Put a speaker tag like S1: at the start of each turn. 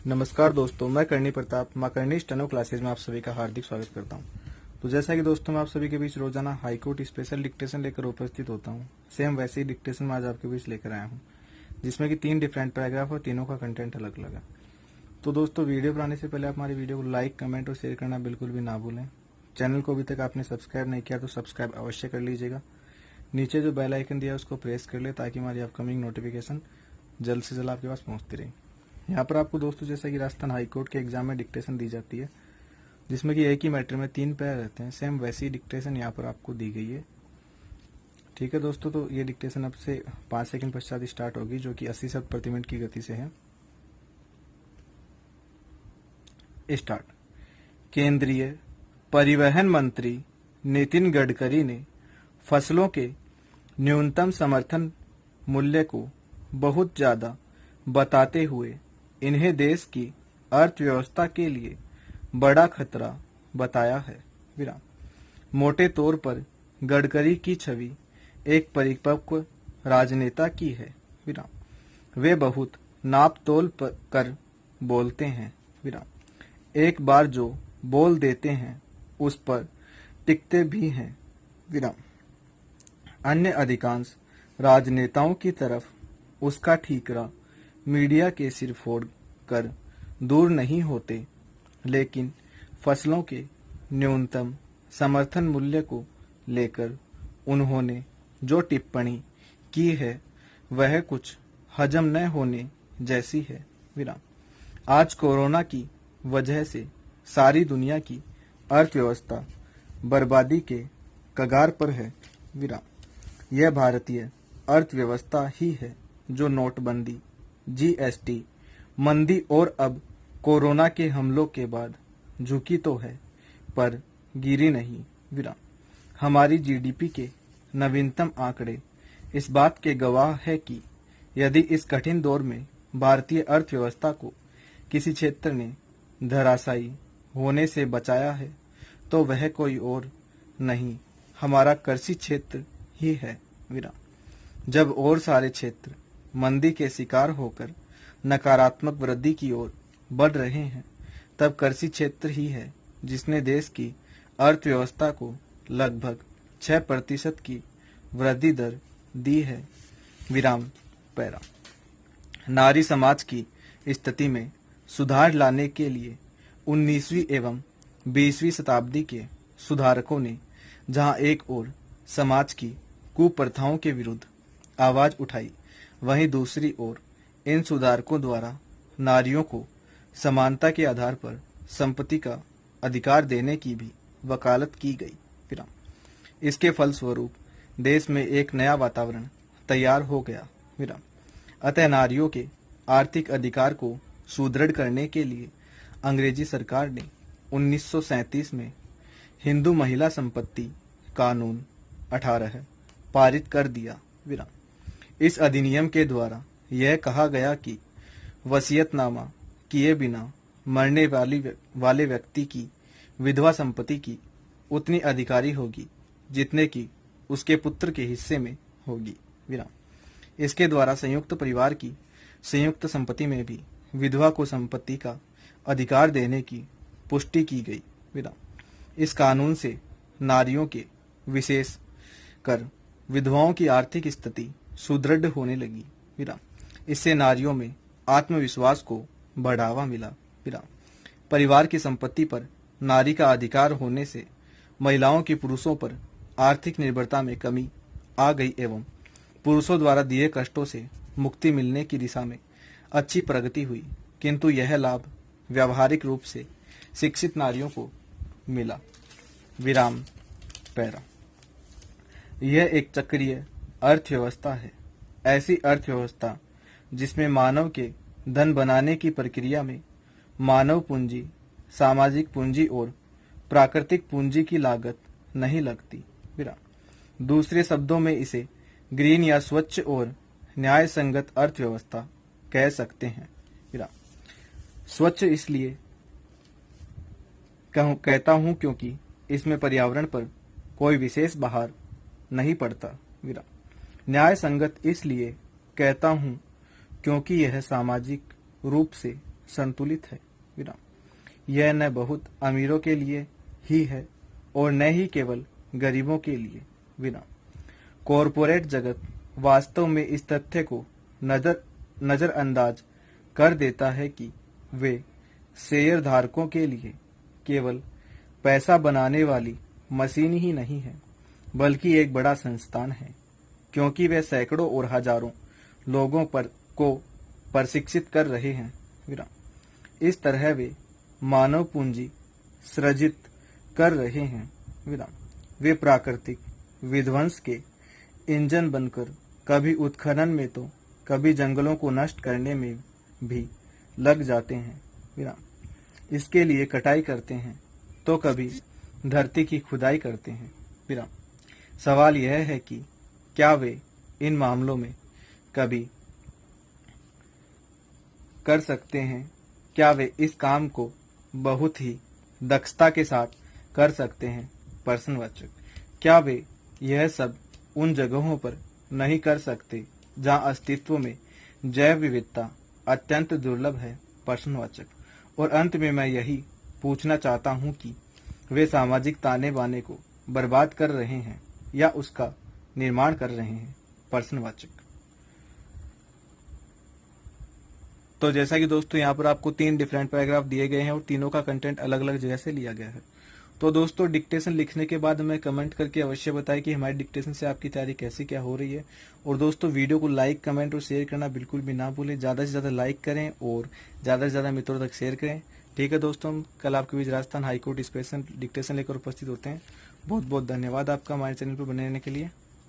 S1: नमस्कार दोस्तों, मैं करणी प्रताप मां करणी स्टेनो क्लासेज में आप सभी का हार्दिक स्वागत करता हूं। तो जैसा कि दोस्तों मैं आप सभी के बीच रोजाना हाईकोर्ट स्पेशल डिक्टेशन लेकर उपस्थित होता हूं, सेम वैसे ही डिक्टेशन मैं आज आपके बीच लेकर आया हूं, जिसमें कि 3 डिफरेंट पैराग्राफ और तीनों का कंटेंट अलग अलग है। तो दोस्तों वीडियो पर आने से पहले आप हमारी वीडियो को लाइक, कमेंट और शेयर करना बिल्कुल भी ना भूलें। चैनल को अभी तक आपने सब्सक्राइब नहीं किया तो सब्सक्राइब अवश्य कर लीजिएगा। नीचे जो बेल आइकन दिया है उसको प्रेस कर ले ताकि हमारी अपकमिंग नोटिफिकेशन जल्द से जल्द आपके पास पहुंचती रहे। यहाँ पर आपको दोस्तों जैसा कि राजस्थान हाईकोर्ट के एग्जाम में डिक्टेशन दी जाती है, जिसमें कि एक ही मैटर में 3 पैरा रहते हैं, सेम वैसी डिक्टेशन यहाँ पर आपको दी गई है। ठीक है दोस्तों, तो ये डिक्टेशन अब से 5 सेकंड पश्चात स्टार्ट होगी, जो कि 80 शब्द प्रति मिनट की गति से है। स्टार्ट। केंद्रीय परिवहन मंत्री नितिन गडकरी ने फसलों के न्यूनतम समर्थन मूल्य को बहुत ज्यादा बताते हुए इन्हें देश की अर्थव्यवस्था के लिए बड़ा खतरा बताया है। विराम। मोटे तौर पर गडकरी की छवि एक परिपक्व राजनेता की है। विराम। वे बहुत नाप तोल कर बोलते हैं। विराम। एक बार जो बोल देते हैं उस पर टिकते भी हैं। विराम। अन्य अधिकांश राजनेताओं की तरफ उसका ठीकरा मीडिया के सिर फोड़ कर दूर नहीं होते, लेकिन फसलों के न्यूनतम समर्थन मूल्य को लेकर उन्होंने जो टिप्पणी की है वह कुछ हजम न होने जैसी है। विराम। आज कोरोना की वजह से सारी दुनिया की अर्थव्यवस्था बर्बादी के कगार पर है। विराम। यह भारतीय अर्थव्यवस्था ही है जो नोटबंदी, जीएसटी, मंदी और अब कोरोना के हमलों के बाद झुकी तो है पर गिरी नहीं। विराम। हमारी जीडीपी के नवीनतम आंकड़े इस बात के गवाह है कि यदि इस कठिन दौर में भारतीय अर्थव्यवस्था को किसी क्षेत्र ने धराशायी होने से बचाया है तो वह कोई और नहीं, हमारा कृषि क्षेत्र ही है। विराम। जब और सारे क्षेत्र मंदी के शिकार होकर नकारात्मक वृद्धि की ओर बढ़ रहे हैं, तब कृषि क्षेत्र ही है जिसने देश की अर्थव्यवस्था को लगभग 6% की वृद्धि दर दी है। विराम पैरा। नारी समाज की स्थिति में सुधार लाने के लिए 19वीं एवं 20वीं शताब्दी के सुधारकों ने जहां एक ओर समाज की कुप्रथाओं के विरुद्ध आवाज उठाई, वहीं दूसरी ओर इन सुधारकों द्वारा नारियों को समानता के आधार पर संपत्ति का अधिकार देने की भी वकालत की गई। विराम। इसके फलस्वरूप देश में एक नया वातावरण तैयार हो गया। विराम। अतः नारियों के आर्थिक अधिकार को सुदृढ़ करने के लिए अंग्रेजी सरकार ने 1937 में हिंदू महिला संपत्ति कानून 18 पारित कर दिया। विराम। इस अधिनियम के द्वारा यह कहा गया कि वसीयतनामा किए बिना मरने वाले व्यक्ति की विधवा संपत्ति की उतनी अधिकारी होगी जितने की उसके पुत्र के हिस्से में होगी। विराम। इसके द्वारा संयुक्त परिवार की संयुक्त संपत्ति में भी विधवा को संपत्ति का अधिकार देने की पुष्टि की गई। विराम। इस कानून से नारियों के विशेष कर विधवाओं की आर्थिक स्थिति सुदृढ़ होने लगी। विराम। इससे नारियों में आत्मविश्वास को बढ़ावा मिला। विराम। परिवार की संपत्ति पर नारी का अधिकार होने से महिलाओं की पुरुषों पर आर्थिक निर्भरता में कमी आ गई एवं पुरुषों द्वारा दिए कष्टों से मुक्ति मिलने की दिशा में अच्छी प्रगति हुई, किंतु यह लाभ व्यावहारिक रूप से शिक्षित नारियों को मिला। विराम पैरा। यह एक चक्रीय अर्थव्यवस्था है, ऐसी अर्थव्यवस्था जिसमें मानव के धन बनाने की प्रक्रिया में मानव पूंजी, सामाजिक पूंजी और प्राकृतिक पूंजी की लागत नहीं लगती। विराम। दूसरे शब्दों में इसे ग्रीन या स्वच्छ और न्याय संगत अर्थव्यवस्था कह सकते हैं। विराम। स्वच्छ इसलिए कहता हूं क्योंकि इसमें पर्यावरण पर कोई विशेष बाहर नहीं पड़ता। विराम। न्याय संगत इसलिए कहता हूं क्योंकि यह सामाजिक रूप से संतुलित है। विराम। यह न बहुत अमीरों के लिए ही है और न ही केवल गरीबों के लिए। विराम। कॉरपोरेट जगत वास्तव में इस तथ्य को नजरअंदाज कर देता है कि वे शेयर धारकों के लिए केवल पैसा बनाने वाली मशीन ही नहीं है, बल्कि एक बड़ा संस्थान है, क्योंकि वे सैकड़ों और हजारों लोगों को प्रशिक्षित कर रहे हैं। विराम। इस तरह वे मानव पूंजी सृजित कर रहे हैं। विराम। वे प्राकृतिक विध्वंस के इंजन बनकर कभी उत्खनन में तो कभी जंगलों को नष्ट करने में भी लग जाते हैं। विराम। इसके लिए कटाई करते हैं तो कभी धरती की खुदाई करते हैं। विराम। सवाल यह है कि क्या वे इन मामलों में कभी कर सकते हैं? क्या वे इस काम को बहुत ही दक्षता के साथ कर सकते हैं? प्रश्नवाचक। क्या वे यह सब उन जगहों पर नहीं कर सकते जहां अस्तित्व में जैव विविधता अत्यंत दुर्लभ है? प्रश्नवाचक। और अंत में मैं यही पूछना चाहता हूं कि वे सामाजिक ताने बाने को बर्बाद कर रहे हैं या उसका निर्माण कर रहे हैं? प्रश्नवाचक। तो जैसा कि दोस्तों यहाँ पर आपको 3 डिफरेंट पैराग्राफ दिए गए हैं और तीनों का कंटेंट अलग अलग जगह से लिया गया है। तो दोस्तों डिक्टेशन लिखने के बाद हमें कमेंट करके अवश्य बताएं कि हमारी डिक्टेशन से आपकी तैयारी कैसी क्या हो रही है। और दोस्तों वीडियो को लाइक, कमेंट और शेयर करना बिल्कुल भी ना भूलें। ज़्यादा से ज़्यादा लाइक करें और ज़्यादा से ज़्यादा मित्रों तक शेयर करें। ठीक है दोस्तों, हम कल आपके बीच राजस्थान हाईकोर्ट स्पेशल डिक्टेशन लेकर उपस्थित होते हैं। बहुत बहुत धन्यवाद आपका हमारे चैनल पर बने रहने के लिए।